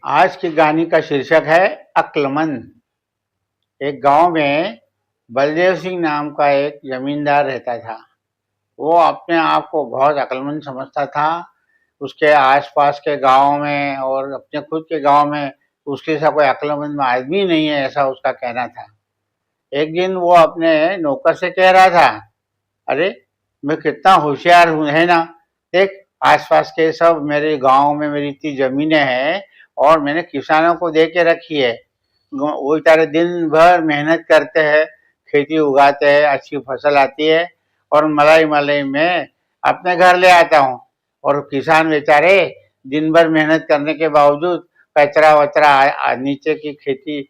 आज की कहानी का शीर्षक है अक्लमंद। एक गांव में बलदेव सिंह नाम का एक जमींदार रहता था। वो अपने आप को बहुत अक्लमंद समझता था। उसके आसपास के गांव में और अपने खुद के गांव में उसके जैसा कोई अक्लमंद आदमी नहीं है, ऐसा उसका कहना था। एक दिन वो अपने नौकर से कह रहा था, अरे मैं कितना होशियार हूँ, है ना। देख, आसपास के सब मेरे गांव में मेरी इतनी जमीनें हैं और मैंने किसानों को दे के रखी है। वो बेचारे दिन भर मेहनत करते हैं, खेती उगाते हैं, अच्छी फसल आती है और मलाई मलाई में अपने घर ले आता हूँ। और किसान बेचारे दिन भर मेहनत करने के बावजूद कचरा वचरा नीचे की खेती,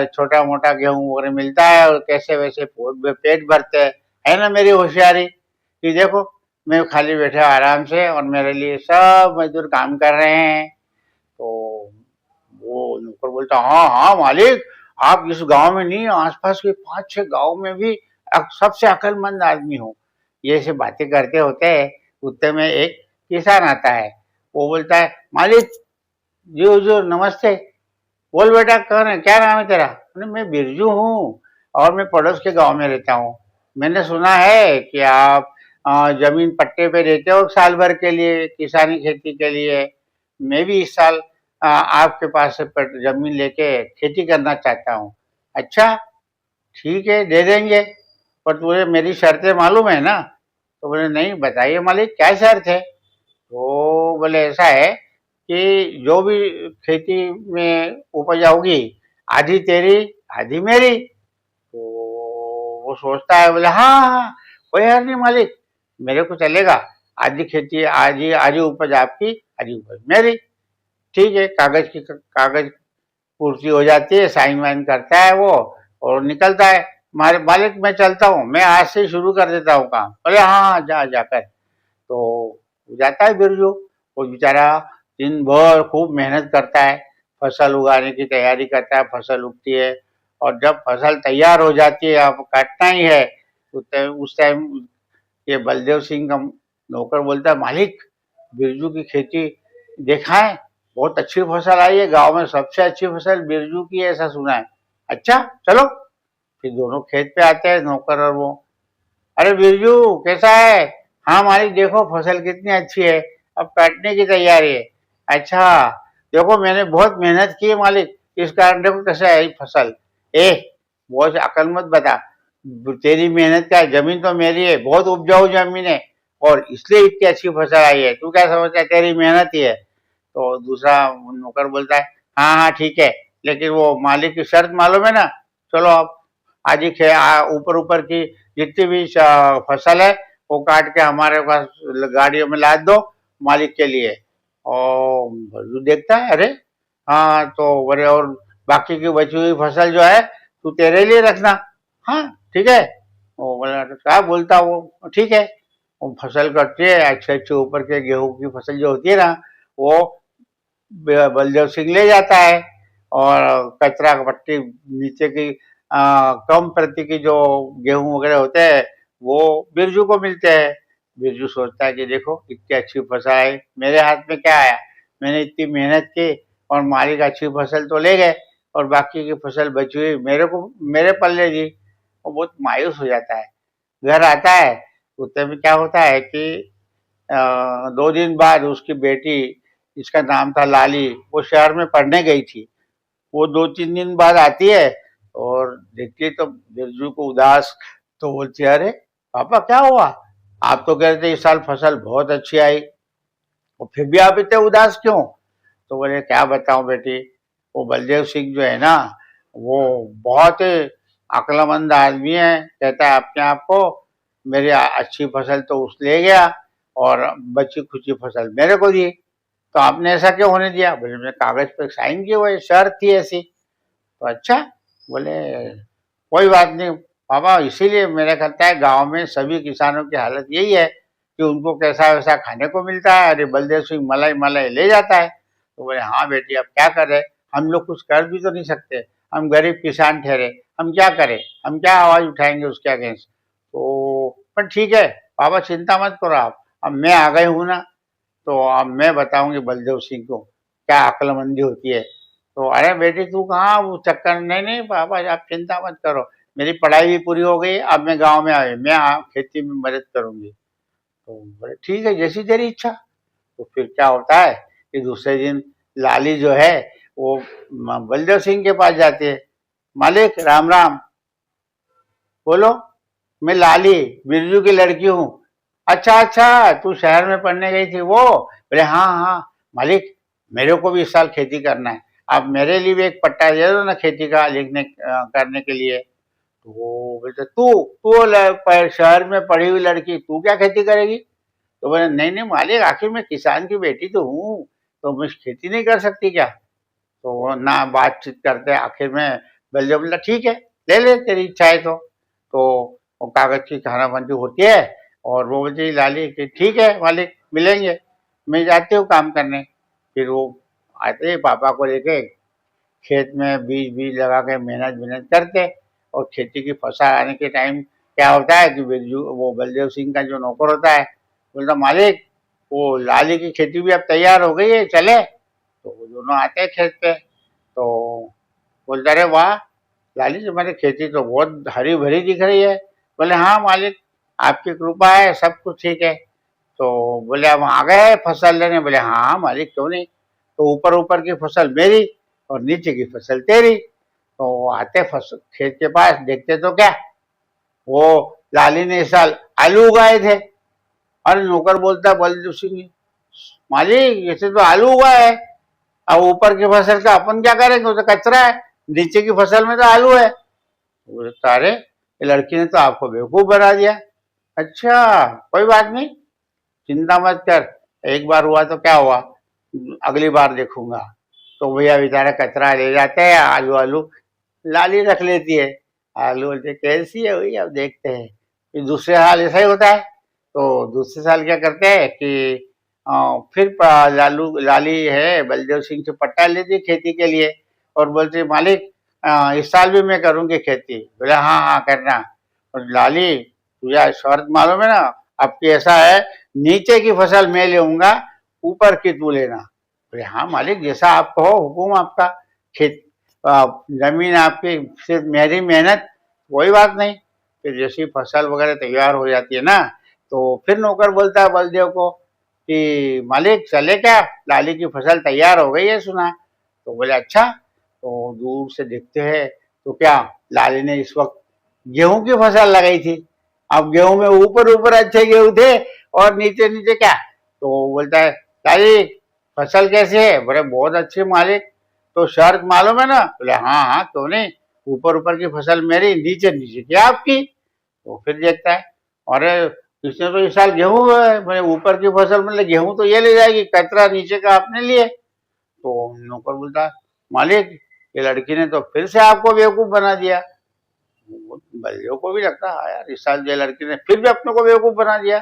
छोटा मोटा गेहूं वगैरह मिलता है और कैसे वैसे पेट भरते हैं। है ना मेरी होशियारी कि देखो, मैं खाली बैठे आराम से और मेरे लिए सब मजदूर काम कर रहे हैं। तो वो नौकर बोलता, हाँ हाँ मालिक, आप इस गांव में नहीं, आसपास के 5-6 गांव में भी सबसे अक्लमंद आदमी हो। ये सब बातें करते होते हैं, उतने में एक किसान आता है। वो बोलता है, मालिक जी हुजूर नमस्ते। बोल बेटा, कौन है, क्या नाम है तेरा। मैं बिरजू हूँ और मैं पड़ोस के गांव में रहता हूँ। मैंने सुना है कि आप जमीन पट्टे पे रहते हो साल भर के लिए, किसानी खेती के लिए। मैं भी इस साल आपके पास से जमीन लेके खेती करना चाहता हूँ। अच्छा, ठीक है, दे देंगे, पर तुझे मेरी शर्तें मालूम है ना। तो बोले, नहीं बताइए मालिक, क्या शर्त है। तो बोले, ऐसा है कि जो भी खेती में उपज होगी, आधी तेरी आधी मेरी। तो वो सोचता है, बोले हाँ हाँ, कोई हर्ज नहीं मालिक, मेरे को चलेगा। आधी खेती, आधी आधी उपज आपकी, आधी उपज मेरी। ठीक है, कागज पूर्ति हो जाती है, साइन वाइन करता है वो और निकलता है। मारे मालिक, मैं चलता हूँ, मैं आज से शुरू कर देता हूँ काम। बोले हाँ हाँ, जा जाकर। तो जाता है बिरजू। वो बेचारा दिन भर खूब मेहनत करता है, फसल उगाने की तैयारी करता है। फसल उगती है और जब फसल तैयार हो जाती है, अब काटना ही है। उस टाइम ये बलदेव सिंह का नौकर बोलता है, मालिक बिरजू की खेती देखा है, बहुत अच्छी फसल आई है, गांव में सबसे अच्छी फसल बिरजू की है, ऐसा सुना है। अच्छा चलो, फिर दोनों खेत पे आते हैं, नौकर और वो। अरे बिरजू कैसा है। हाँ मालिक, देखो फसल कितनी अच्छी है, अब काटने की तैयारी है। अच्छा, देखो मैंने बहुत मेहनत की है मालिक, इस कारण देखो कैसे आई फसल। ए, बहुत अकल मत बता, तेरी मेहनत क्या है, जमीन तो मेरी है, बहुत उपजाऊ जमीन है और इसलिए इतनी अच्छी फसल आई है। तू क्या समझता है, तेरी मेहनत ही है। तो दूसरा नौकर बोलता है, हाँ हाँ ठीक है, लेकिन वो मालिक की शर्त मालूम है ना। चलो अब आज ही ऊपर ऊपर की जितनी भी फसल है वो काट के हमारे पास गाड़ियों में लाद दो, मालिक के लिए। और भज्जू देखता है, अरे हाँ, तो बोले और बाकी की बची हुई फसल जो है तू तेरे लिए रखना। हाँ ठीक है। वो बोला, तो क्या बोलता वो, ठीक है। वो फसल कटती है, अच्छे अच्छे ऊपर के गेहूं की फसल जो होती है ना, वो बलदेव सिंह ले जाता है। और कचरा पट्टी नीचे की कम प्रति की जो गेहूं वगैरह होते हैं वो बिरजू को मिलते हैं। बिरजू सोचता है कि देखो इतनी अच्छी फसल आई, मेरे हाथ में क्या आया, मैंने इतनी मेहनत की और मालिक अच्छी फसल तो ले गए और बाकी की फसल बची हुई मेरे को, मेरे पल्ले दी। वो बहुत मायूस हो जाता है। घर आता है, उतने में क्या होता है कि 2 दिन बाद उसकी बेटी, जिसका नाम था लाली, वो शहर में पढ़ने गई थी। वो 2-3 दिन बाद आती है और देखती है तो बिरजू को उदास। तो बोलती है, अरे पापा क्या हुआ, आप तो कह रहे थे इस साल फसल बहुत अच्छी आई और फिर भी आप इतने उदास क्यों। तो बोले, क्या बताऊं बेटी, वो बलदेव सिंह जो है ना, वो बहुत ही अक्लमंद आदमी है। कहता है अपने आप को, मेरी अच्छी फसल तो उस ले गया और बची खुची फसल मेरे को दी। तो आपने ऐसा क्यों होने दिया। बोले, मैंने कागज पे साइन किए हुए, शर्त थी ऐसी। तो अच्छा, बोले कोई बात नहीं पापा, इसीलिए मेरा कहता है गांव में सभी किसानों की हालत यही है कि उनको कैसा वैसा खाने को मिलता है, अरे बलदेव सिंह मलाई मलाई ले जाता है। तो बोले, हाँ बेटी, अब क्या करें, हम लोग कुछ कर भी तो नहीं सकते, हम गरीब किसान ठहरे, हम क्या करें, हम क्या आवाज उठाएंगे उसके अगेंस्ट। तो पर ठीक है पापा, चिंता मत करो आप, अब मैं आ गई हूं ना, तो अब मैं बताऊंगी बलदेव सिंह को क्या अक्लमंदी होती है। तो अरे बेटी तू कहाँ वो चक्कर, नहीं नहीं पापा आप चिंता मत करो, मेरी पढ़ाई भी पूरी हो गई, अब मैं गांव में आई, मैं खेती में मदद करूंगी। तो बोले ठीक है जैसी तेरी इच्छा। तो फिर क्या होता है कि दूसरे दिन लाली जो है वो बलदेव सिंह के पास जाती है। मालिक राम राम। बोलो। मैं लाली, बिरजू की लड़की हूँ। अच्छा अच्छा, तू शहर में पढ़ने गई थी वो? बोले हाँ हाँ मालिक, मेरे को भी इस साल खेती करना है, आप मेरे लिए भी एक पट्टा दे दो ना खेती का लिखने करने के लिए। तो वो बोलते तू शहर में पढ़ी हुई लड़की, तू क्या खेती करेगी? तो बोले नहीं नहीं मालिक, आखिर मैं किसान की बेटी तो हूँ, तो मैं खेती नहीं कर सकती क्या? तो वो ना बातचीत करते आखिर में बलदेव बोला ठीक है, ले ले तेरी इच्छा है तो वो कागज की खानाबंदी होती है और वो बोलती लाली कि ठीक है मालिक मिलेंगे, मैं जाती हूँ काम करने। फिर वो आते पापा को लेके खेत में बीज बीज लगा के मेहनत मेहनत करते, और खेती की फसल आने के टाइम क्या होता है कि बिरजू वो बलदेव सिंह का जो नौकर होता है बोलता मालिक वो लाली की खेती भी अब तैयार हो गई है, चले? तो वो दोनों आते हैं खेत पे। तो बोलता अरे वाह लाली तुम्हारी खेती तो बहुत हरी भरी दिख रही है। बोले हाँ मालिक, आपकी कृपा है, सब कुछ ठीक है। तो बोले हम आ गए फसल लेने। बोले हाँ मालिक क्यों नहीं, तो ऊपर ऊपर की फसल मेरी और नीचे की फसल तेरी। तो आते फसल खेत के पास देखते तो क्या, वो लाली ने इस साल आलू उगाए थे। और नौकर बोलता बलदेव सिंह मालिक ऐसे तो आलू हुआ है, अब ऊपर की फसल का अपन क्या करेंगे, वो तो कचरा है, नीचे की फसल में तो आलू है। बोलता अरे ये लड़की ने तो आपको बेवकूफ बना दिया। अच्छा कोई बात नहीं, चिंता मत कर, एक बार हुआ तो क्या हुआ, अगली बार देखूंगा। तो भैया बेचारा कचरा ले जाते हैं, आलू आलू लाली रख लेती है। आलू बोलते कैसी है हुई, अब देखते हैं। फिर दूसरे साल ऐसा ही होता है। तो दूसरे साल क्या करते हैं कि फिर लाली है बलदेव सिंह से पट्टा लेती है खेती के लिए, और बोलती मालिक इस साल भी मैं करूंगी खेती। बोले हाँ हाँ करना। और लाली तुझे शर्त मालूम है ना, आपकी ऐसा है नीचे की फसल मैं लेऊंगा, ऊपर की तू लेना। बोले हाँ मालिक जैसा आप कहो, हुकुम आपका, खेत जमीन आपकी, सिर्फ मेरी मेहनत, कोई बात नहीं। फिर जैसी फसल वगैरह तैयार हो जाती है ना, तो फिर नौकर बोलता है बलदेव को कि मालिक चले क्या, लाली की फसल तैयार हो गई है सुना। तो बोले अच्छा। तो दूर से देखते हैं तो क्या, लाली ने इस वक्त गेहूं की फसल लगाई थी। अब गेहूं में ऊपर ऊपर अच्छे गेहूं थे और नीचे नीचे क्या, तो बोलता है लाली फसल कैसी है? बोले बहुत अच्छी मालिक। तो शर्त मालूम है ना? बोले हाँ हाँ क्यों नहीं, ऊपर ऊपर की फसल मेरी, नीचे नीचे की आपकी। तो फिर देखता है अरे इसने तो इस साल गेहूं है, मैंने ऊपर की फसल मतलब गेहूं तो ये ले जाएगी, कचरा नीचे का आपने लिए। तो नौकर बोलता है मालिक ये लड़की ने तो फिर से आपको बेवकूफ बना दिया। बल्लियों को भी लगता है यार इस साल ये लड़की ने फिर भी अपने को बेवकूफ बना दिया।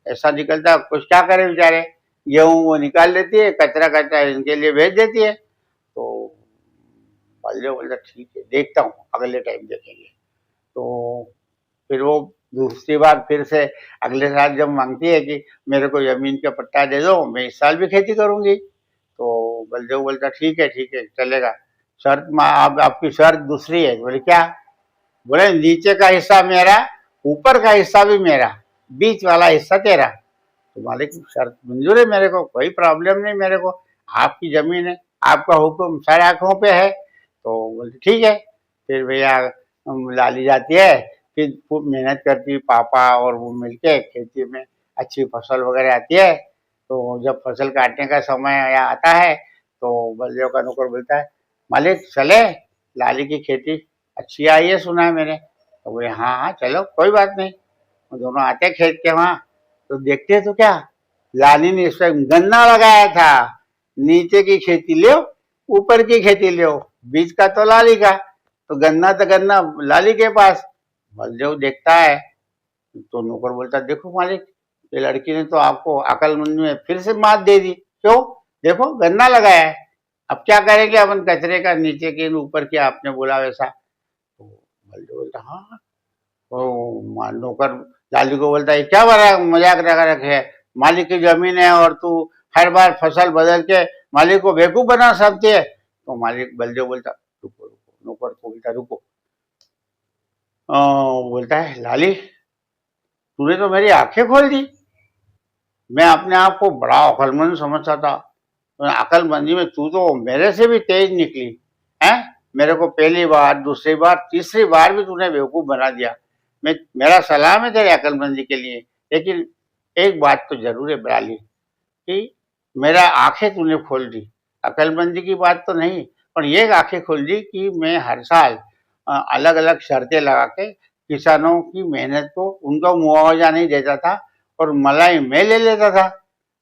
ऐसा निकलता कुछ क्या करे बेचारे, गेहूं वो निकाल लेती है, कचरा कचरा इनके लिए भेज देती है। तो बल्लियों बोलता ठीक है देखता हूँ, अगले टाइम देखेंगे। तो फिर वो दूसरी बार फिर से अगले साल जब मांगती है कि मेरे को जमीन का पट्टा दे दो, मैं इस साल भी खेती करूंगी। तो बलदेव बोलता ठीक है चलेगा, शर्त अब आपकी शर्त दूसरी है। बोले क्या? बोले नीचे का हिस्सा मेरा, ऊपर का हिस्सा भी मेरा, बीच वाला हिस्सा तेरा। तो मालिक शर्त मंजूर है मेरे को, कोई प्रॉब्लम नहीं मेरे को, आपकी जमीन है, आपका हुक्म सारे आंखों पे है। तो बोलते ठीक है। फिर भैया लाली जाती है, फिर खूब मेहनत करती है पापा और वो मिलके खेती में, अच्छी फसल वगैरह आती है। तो जब फसल काटने का समय आता है तो बलदेव का नौकर बोलता है मालिक चले, लाली की खेती अच्छी आई है सुना है मैंने। तो बोले हाँ हाँ चलो कोई बात नहीं। वो दोनों आते हैं खेत के वहां, तो देखते हैं तो क्या, लाली ने इस पर गन्ना लगाया था। नीचे की खेती लो, ऊपर की खेती लो, बीज का तो लाली का, तो गन्ना लाली के पास। बलदेव देखता है तो नौकर बोलता देखो मालिक ये लड़की ने तो आपको अकलमंद में फिर से मात दे दी। क्यों? देखो गन्ना लगाया है, अब क्या करेंगे अपन कचरे का, नीचे की ऊपर की आपने बोला वैसा। तो बलदेव बोलता हाँ। तो नौकर लाली को बोलता है क्या बड़ा मजाक लगा रखे है, मालिक की जमीन है और तू हर बार फसल बदल के मालिक को बेवकूफ बना सकती है। तो मालिक बलदेव बोलता रुको रुको, नौकर को बोलता रुको। बोलता है लाली तूने तो मेरी आंखें खोल दी, मैं अपने आप को बड़ा अक्लमंद समझता था, अक्लमंदी में तू तो मेरे से भी तेज निकली है। मेरे को पहली बार, दूसरी बार, तीसरी बार भी तूने बेवकूफ बना दिया। मेरा सलाम है तेरी अक्लमंदी के लिए, लेकिन एक बात तो जरूर है बराली कि मेरा आंखें तूने खोल दी। अक्लमंदी की बात तो नहीं, पर ये आंखें खोल दी कि मैं हर साल अलग अलग शर्तें लगा के किसानों की मेहनत को उनका मुआवजा नहीं देता था और मलाई मैं ले लेता था।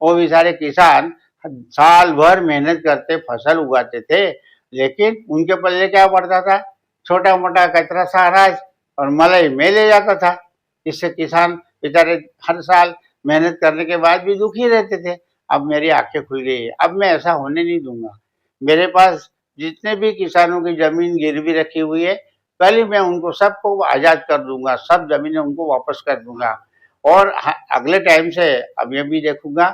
वो बेचारे किसान साल भर मेहनत करते, फसल उगाते थे, लेकिन उनके पल्ले क्या पड़ता था? छोटा मोटा कचरा सा अनाज, और मलाई मैं ले जाता था। इससे किसान बेचारे हर साल मेहनत करने के बाद भी दुखी रहते थे। अब मेरी आंखें खुल गई है, अब मैं ऐसा होने नहीं दूंगा। मेरे पास जितने भी किसानों की जमीन गिरवी रखी हुई है, पहले मैं उनको सबको आजाद कर दूंगा, सब जमीनें उनको वापस कर दूंगा। और अगले टाइम से अब ये भी देखूंगा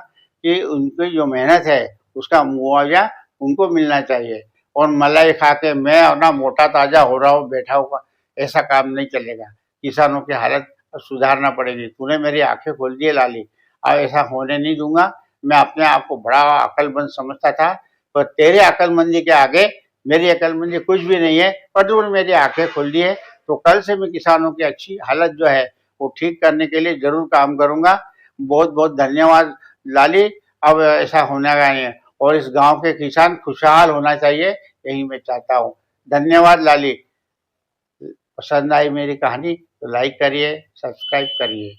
कि उनकी जो मेहनत है उसका मुआवजा उनको मिलना चाहिए। और मलाई खा के मैं अपना मोटा ताजा हो रहा हूँ बैठा हुआ, ऐसा काम नहीं चलेगा। किसानों की हालत सुधारना पड़ेगी। तूने मेरी आंखें खोल दी लाली, अब ऐसा होने नहीं दूंगा। मैं अपने आप को बड़ा अक्लमंद समझता था, पर तेरे अक्लमंदी के आगे मेरी अक्लमंदी कुछ भी नहीं है। और तूने मेरी आंखें खोल दी है, तो कल से मैं किसानों की अच्छी हालत जो है वो ठीक करने के लिए जरूर काम करूंगा। बहुत बहुत धन्यवाद लाली, अब ऐसा होने का नहीं है और इस गांव के किसान खुशहाल होना चाहिए, यही मैं चाहता हूँ। धन्यवाद लाली। पसंद आई मेरी कहानी तो लाइक करिए, सब्सक्राइब करिए।